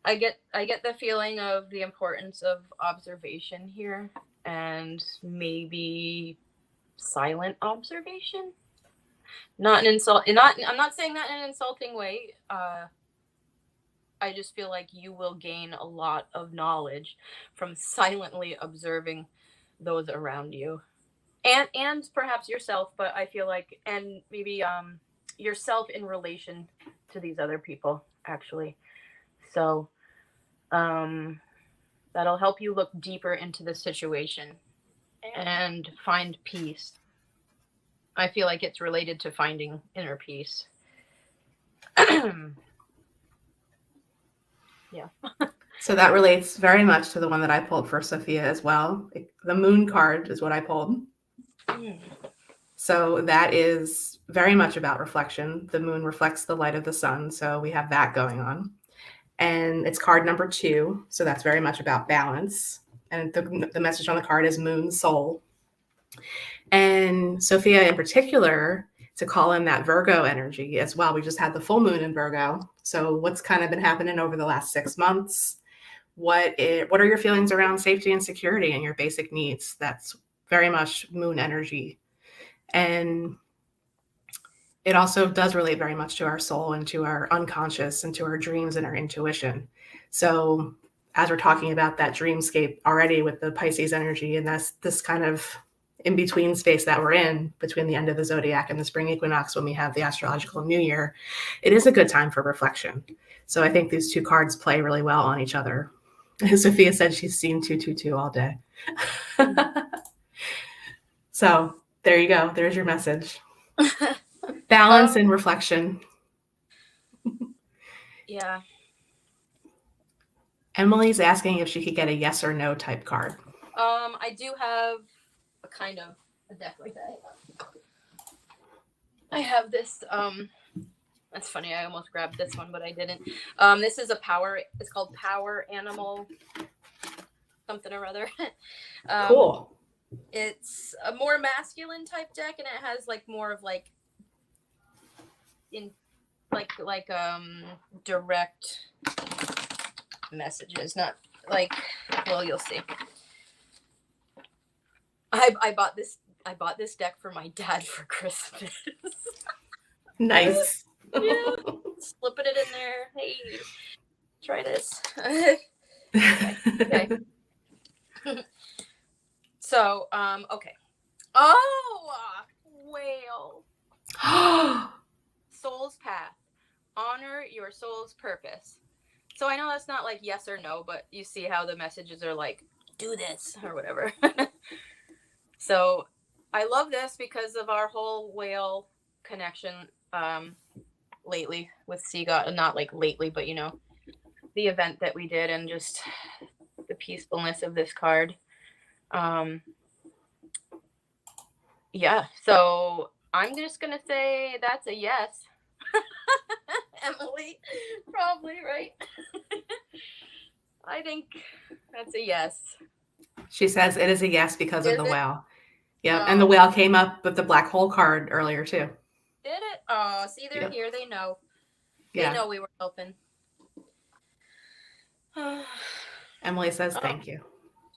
I get the feeling of the importance of observation here, and maybe silent observation. Not an insult. I'm not saying that in an insulting way. I just feel like you will gain a lot of knowledge from silently observing those around you, and perhaps yourself. But I feel like, and maybe yourself in relation to these other people, actually. So that'll help you look deeper into the situation and find peace. I feel like it's related to finding inner peace. Yeah. So that relates very much to the one that I pulled for Sophia as well. The moon card is what I pulled. So that is very much about reflection. The moon reflects the light of the sun. So we have that going on. And it's card number 2. So that's very much about balance. And the message on the card is moon soul. And Sophia in particular, to call in that Virgo energy as well. We just had the full moon in Virgo. So what's kind of been happening over the last 6 months? What are your feelings around safety and security and your basic needs? That's very much moon energy. And it also does relate very much to our soul and to our unconscious and to our dreams and our intuition. So as we're talking about that dreamscape already with the Pisces energy, and that's this kind of in-between space that we're in between the end of the zodiac and the spring equinox when we have the astrological new year, it is a good time for reflection. So I think these two cards play really well on each other. Sophia said she's seen 222 all day. So there you go. There's your message. Balance and reflection. Yeah. Emily's asking if she could get a yes or no type card. I do have a kind of a deck like that. I have this. That's funny. I almost grabbed this one, but I didn't. This is it's called Power Animal something or other. Cool. It's a more masculine type deck, and it has like more of like direct messages, not like, well, you'll see. I bought this deck for my dad for Christmas. Nice. Yeah, slipping it in there. Hey, try this. Okay. So, okay. Oh, whale. Soul's path. Honor your soul's purpose. So I know that's not like yes or no, but you see how the messages are like, do this or whatever. So I love this because of our whole whale connection lately with Seagot. Not like lately, but you know, the event that we did and just the peacefulness of this card. Yeah, so I'm just gonna say that's a yes. Emily, probably, right? I think that's a yes. She says it is a yes because of the whale. Yeah, and the whale came up with the black hole card earlier too. Did it? Oh, see, they're here. They know. They know we were open. Emily says thank you.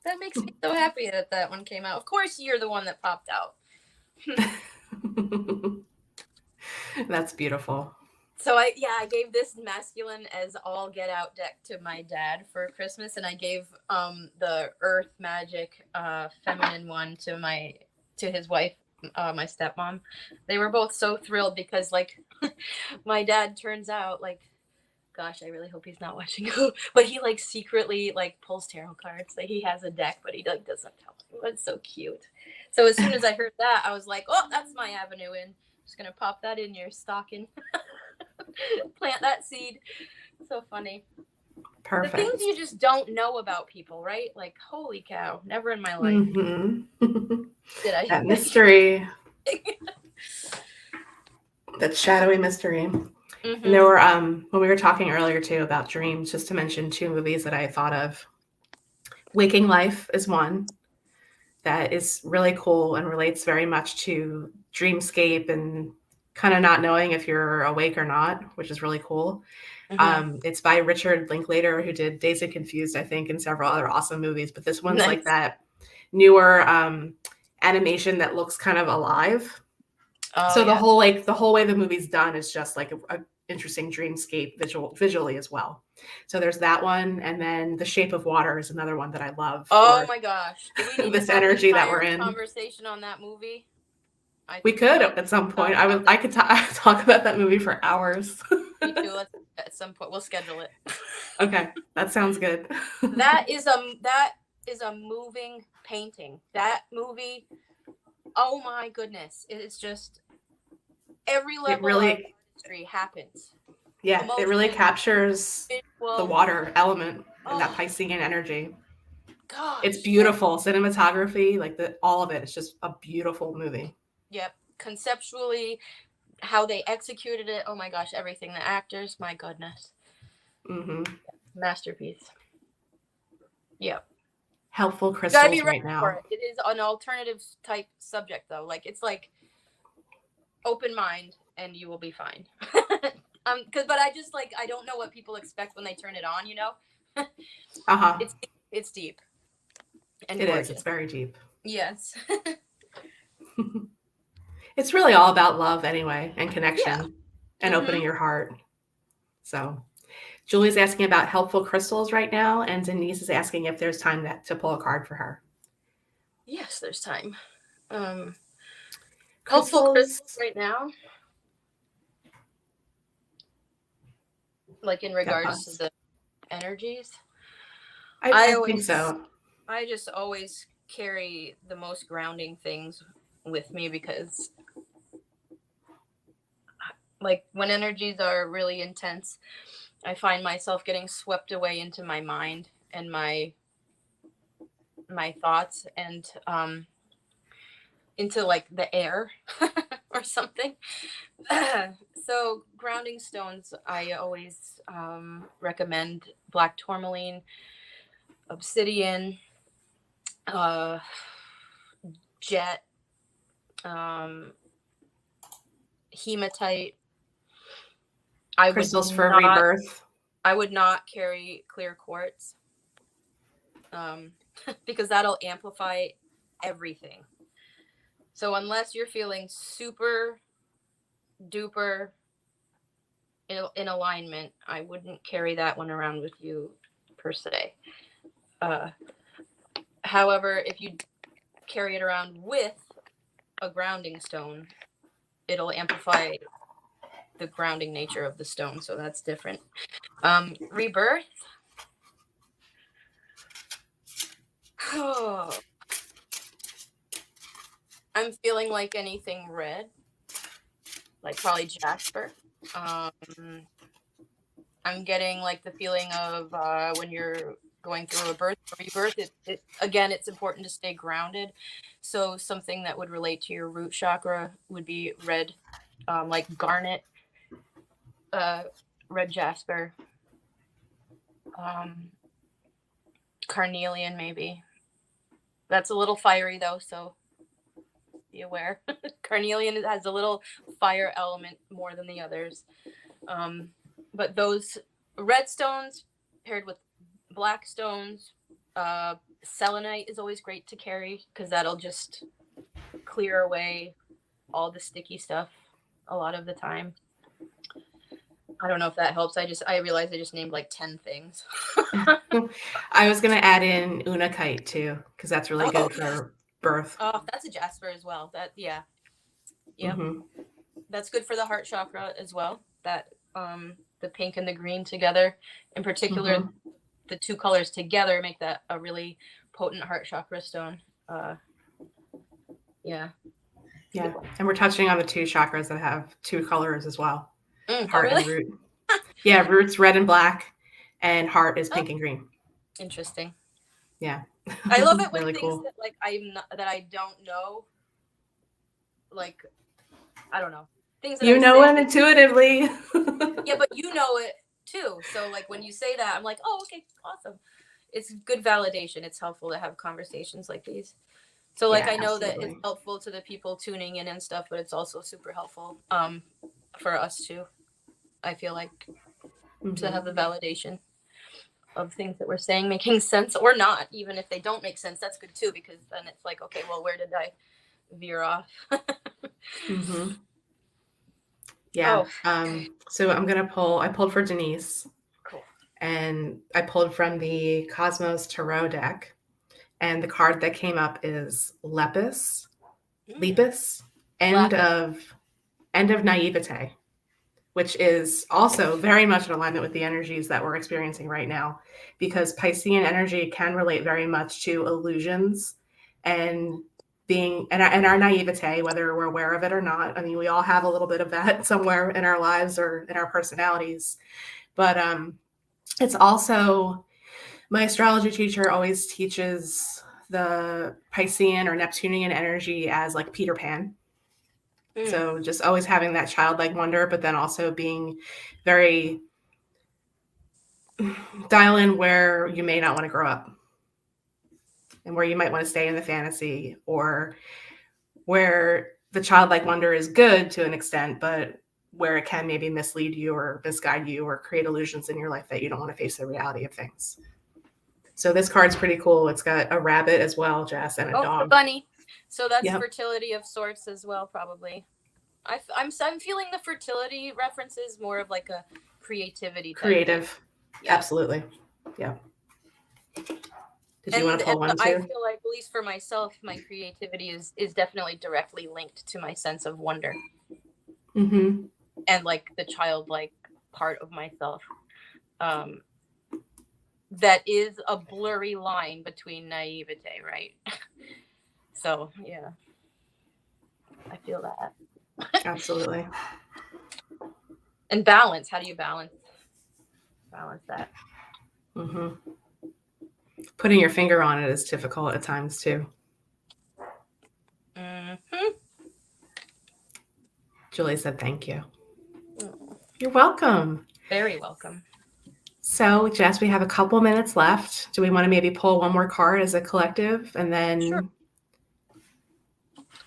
That makes me so happy that one came out. Of course, you're the one that popped out. That's beautiful. So I gave this masculine as all get out deck to my dad for Christmas, and I gave the earth magic feminine one to his wife, my stepmom. They were both so thrilled because like my dad turns out like, gosh, I really hope he's not watching, but he like secretly like pulls tarot cards. Like he has a deck, but he like doesn't tell me. It's so cute. So as soon as I heard that, I was like, oh, that's my avenue in. Just gonna pop that in your stocking. Plant that seed. So funny. Perfect. The things you just don't know about people, right? Like, holy cow, never in my life did I. That mystery. That shadowy mystery. And there were, when we were talking earlier too about dreams, just to mention 2 movies that I thought of. Waking Life is one that is really cool and relates very much to dreamscape and kind of not knowing if you're awake or not, which is really cool. It's by Richard Linklater, who did Dazed and Confused, I think, and several other awesome movies. But this one's Nice. like that newer animation that looks kind of alive. So the whole way the movie's done is just like a interesting dreamscape visually as well. So there's that one, and then The Shape of Water is another one that I love. Oh my gosh, do we need this to have energy an that we're in. Conversation on that movie. We could at some point. I could talk about that movie for hours. Me too. Let's at some point we'll schedule it. Okay, that sounds good. That is a moving painting. That movie, oh my goodness, it is just every level of artistry happens. Yeah, it really captures the water element and that Piscean energy. Gosh, it's beautiful. Cinematography, like all of it. It's just a beautiful movie. Yep. Conceptually, how they executed it. Oh my gosh, everything. The actors, my goodness. Masterpiece. Yep. Helpful crystals right now. It is an alternative type subject though. Like it's like open mind and you will be fine. But I just like I don't know what people expect when they turn it on, you know? It's deep. And it is. It's very deep. Yes. It's really all about love anyway, and connection and opening your heart. So Julie's asking about helpful crystals right now, and Denise is asking if there's time to pull a card for her. Yes, there's time. Helpful crystals right now? Like in regards to the energies? I think so. I just always carry the most grounding things with me because like when energies are really intense, I find myself getting swept away into my mind and my thoughts and into like the air or something. So grounding stones, I always recommend black tourmaline, obsidian, jet, hematite. Crystals for rebirth. I would not carry clear quartz because that'll amplify everything. So unless you're feeling super duper in alignment, I wouldn't carry that one around with you per se. However, if you carry it around with a grounding stone, it'll amplify the grounding nature of the stone, so that's different. Rebirth. Oh. I'm feeling like anything red, like probably jasper. I'm getting like the feeling of when you're going through a rebirth. Again, it's important to stay grounded. So something that would relate to your root chakra would be red, like garnet, red jasper, carnelian maybe. That's a little fiery though, so be aware. Carnelian has a little fire element more than the others. But those red stones paired with black stones, Selenite is always great to carry because that'll just clear away all the sticky stuff a lot of the time. I don't know if that helps. I realized I just named like 10 things. I was going to add in Unakite too, because that's really good for birth. Oh, that's a jasper as well. Yep. That's good for the heart chakra as well. That the pink and the green together, in particular, the two colors together make that a really potent heart chakra stone. Yeah. And we're touching on the two chakras that have two colors as well. Heart really? and root. Yeah, root's red and black, and heart is pink and green. Interesting. Yeah. I love it when really things cool. that like that I don't know, like I don't know things that intuitively. Yeah, but you know it too. So like when you say that, I'm like, oh, okay, awesome. It's good validation. It's helpful to have conversations like these. So like I know that it's helpful to the people tuning in and stuff, but it's also super helpful for us too. I feel like to have the validation of things that we're saying making sense or not. Even if they don't make sense, that's good too, because then it's like, okay, well, where did I veer off? Yeah. So I'm gonna pull. I pulled for Denise. Cool. And I pulled from the Cosmos Tarot deck, and the card that came up is Lepus, end of naivete, which is also very much in alignment with the energies that we're experiencing right now, because Piscean energy can relate very much to illusions and being and our naivete, whether we're aware of it or not. I mean, we all have a little bit of that somewhere in our lives or in our personalities, but it's also, my astrology teacher always teaches the Piscean or Neptunian energy as like Peter Pan. So just always having that childlike wonder, but then also being very dial in where you may not want to grow up and where you might want to stay in the fantasy, or where the childlike wonder is good to an extent, but where it can maybe mislead you or misguide you or create illusions in your life that you don't want to face the reality of things. So this card's pretty cool. It's got a rabbit as well, Jess, and a dog. Bunny. So that's fertility of sorts as well, probably. I'm feeling the fertility references more of like a creativity type creative thing. Yeah. Absolutely. Yeah. Did you want to pull one too? I feel like, at least for myself, my creativity is definitely directly linked to my sense of wonder. And like the childlike part of myself. That is a blurry line between naivete, right? So yeah, I feel that. Absolutely. And balance. How do you balance that? Putting your finger on it is difficult at times too. Julie said thank you. You're welcome. Very welcome. So, Jess, we have a couple minutes left. Do we want to maybe pull one more card as a collective, and then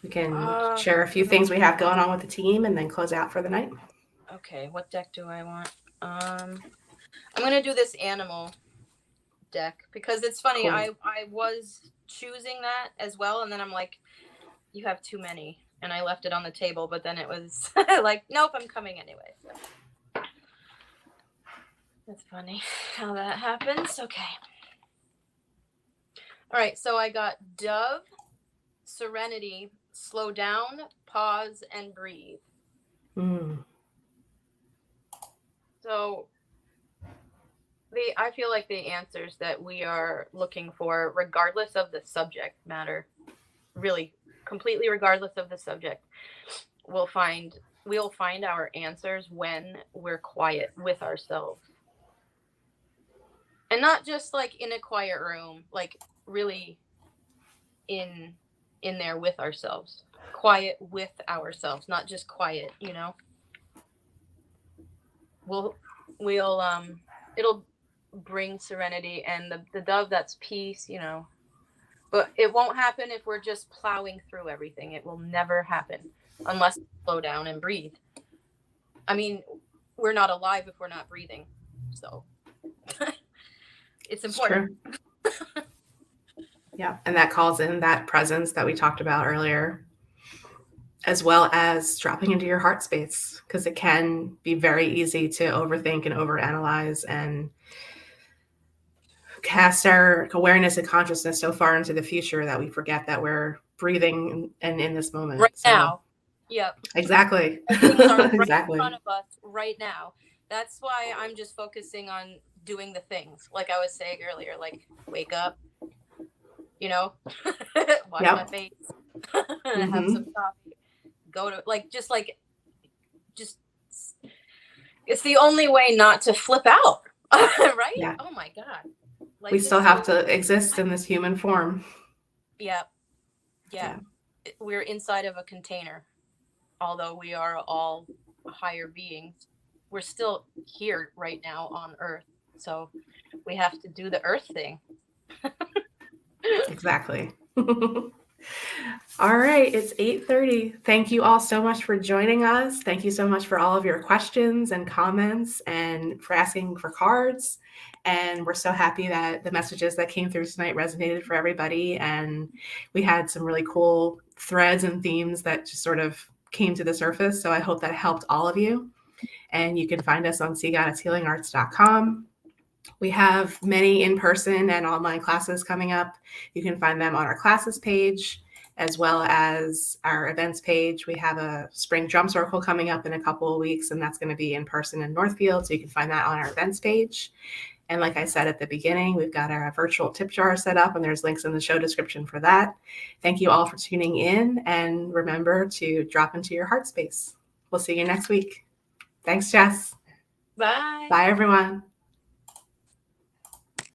we can share a few things we have going on with the team and then close out for the night? Okay, what deck do I want? I'm going to do this animal deck because it's funny. Cool. I was choosing that as well, and then I'm like, you have too many, and I left it on the table, but then it was like, nope, I'm coming anyway. So. That's funny how that happens. Okay. All right, so I got Dove, Serenity, Slow Down, Pause, and Breathe. So I feel like the answers that we are looking for, regardless of the subject matter, really completely regardless of the subject, we'll find our answers when we're quiet with ourselves. And not just like in a quiet room, like really in there with ourselves. Quiet with ourselves, not just quiet, you know. It'll bring serenity, and the dove, that's peace, you know. But it won't happen if we're just plowing through everything. It will never happen unless we slow down and breathe. I mean, we're not alive if we're not breathing. So it's important. Yeah. And that calls in that presence that we talked about earlier, as well as dropping into your heart space, because it can be very easy to overthink and overanalyze and cast our awareness and consciousness so far into the future that we forget that we're breathing and in this moment. Right now. Yep. Exactly. Things are right Exactly. in front of us right now. That's why I'm just focusing on doing the things. Like I was saying earlier, like wake up, you know, wash my face, have some coffee, go to just it's the only way not to flip out. Right? Yeah. Oh my God. We still have to exist in this human form. Yeah. We're inside of a container. Although we are all higher beings, we're still here right now on Earth. So we have to do the Earth thing. Exactly. All right, it's 8:30. Thank you all so much for joining us. Thank you so much for all of your questions and comments and for asking for cards. And we're so happy that the messages that came through tonight resonated for everybody. And we had some really cool threads and themes that just sort of came to the surface. So I hope that helped all of you. And you can find us on seagoddesshealingarts.com. We have many in-person and online classes coming up. You can find them on our classes page, as well as our events page. We have a spring drum circle coming up in a couple of weeks, and that's going to be in person in Northfield. So you can find that on our events page. And like I said at the beginning, we've got our virtual tip jar set up, and there's links in the show description for that. Thank you all for tuning in, and remember to drop into your heart space. We'll see you next week. Thanks, Jess. Bye. Bye, everyone.